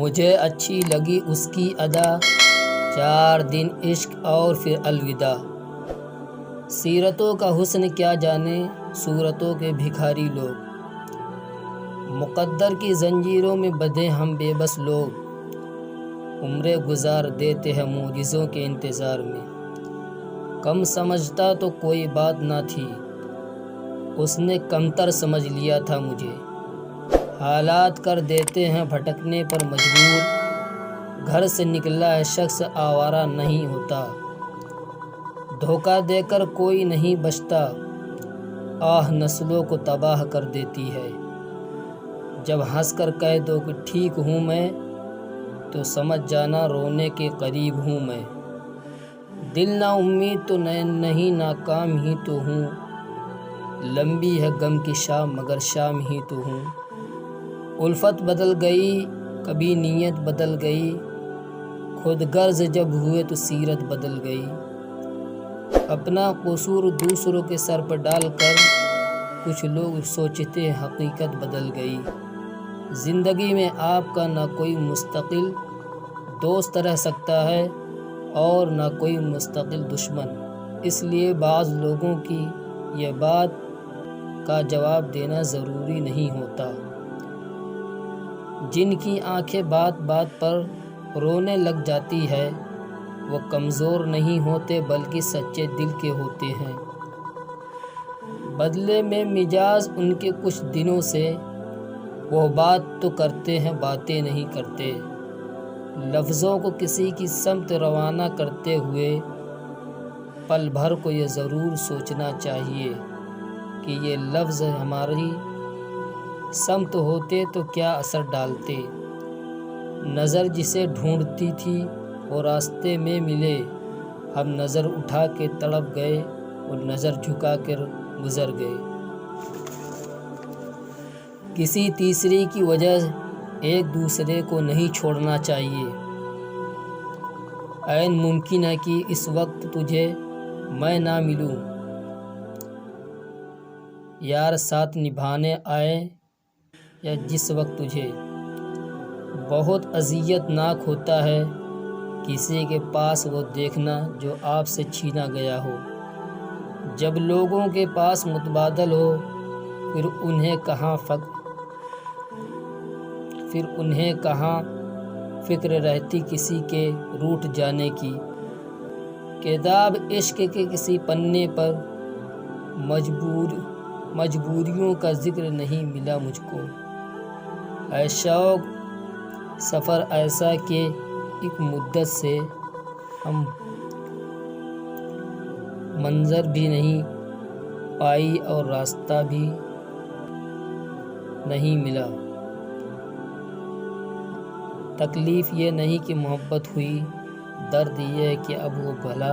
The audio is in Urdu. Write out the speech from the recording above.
مجھے اچھی لگی اس کی ادا، 4 دن عشق اور پھر الوداع۔ سیرتوں کا حسن کیا جانے صورتوں کے بھکاری لوگ، مقدر کی زنجیروں میں بندھے ہم بے بس لوگ، عمریں گزار دیتے ہیں معجزوں کے انتظار میں۔ کم سمجھتا تو کوئی بات نہ تھی، اس نے کمتر سمجھ لیا تھا مجھے۔ حالات کر دیتے ہیں بھٹکنے پر مجبور، گھر سے نکلا ہے شخص آوارہ نہیں ہوتا۔ دھوکہ دے کر کوئی نہیں بچتا، آہ نسلوں کو تباہ کر دیتی ہے۔ جب ہنس کر کہہ دو کہ ٹھیک ہوں میں، تو سمجھ جانا رونے کے قریب ہوں میں۔ دل نا امید تو نہیں ناکام ہی تو ہوں، لمبی ہے غم کی شام مگر شام ہی تو ہوں۔ الفت بدل گئی کبھی نیت بدل گئی، خود غرض جب ہوئے تو سیرت بدل گئی۔ اپنا قصور دوسروں کے سر پر ڈال کر کچھ لوگ سوچتے حقیقت بدل گئی۔ زندگی میں آپ کا نہ کوئی مستقل دوست رہ سکتا ہے اور نہ کوئی مستقل دشمن، اس لیے بعض لوگوں کی یہ بات کا جواب دینا ضروری نہیں ہوتا۔ جن کی آنکھیں بات بات پر رونے لگ جاتی ہے، وہ کمزور نہیں ہوتے بلکہ سچے دل کے ہوتے ہیں۔ بدلے میں مزاج ان کے کچھ دنوں سے، وہ بات تو کرتے ہیں باتیں نہیں کرتے۔ لفظوں کو کسی کی سمت روانہ کرتے ہوئے پل بھر کو یہ ضرور سوچنا چاہیے کہ یہ لفظ ہماری سمت ہوتے تو کیا اثر ڈالتے۔ نظر جسے ڈھونڈتی تھی وہ راستے میں ملے، ہم نظر اٹھا کے تڑپ گئے اور نظر جھکا کر گزر گئے۔ کسی تیسری کی وجہ ایک دوسرے کو نہیں چھوڑنا چاہیے۔ عین ممکن ہے کہ اس وقت تجھے میں نہ ملوں، یار ساتھ نبھانے آئے یا جس وقت تجھے۔ بہت اذیت ناک ہوتا ہے کسی کے پاس وہ دیکھنا جو آپ سے چھینا گیا ہو۔ جب لوگوں کے پاس متبادل ہو، پھر انہیں کہاں فکر رہتی کسی کے روٹھ جانے کی۔ کتاب عشق کے کسی پنے پر مجبوریوں کا ذکر نہیں ملا مجھ کو۔ اے شوق سفر ایسا کہ ایک مدت سے ہم منظر بھی نہیں پائی اور راستہ بھی نہیں ملا۔ تکلیف یہ نہیں کہ محبت ہوئی، درد یہ ہے کہ اب وہ بھلا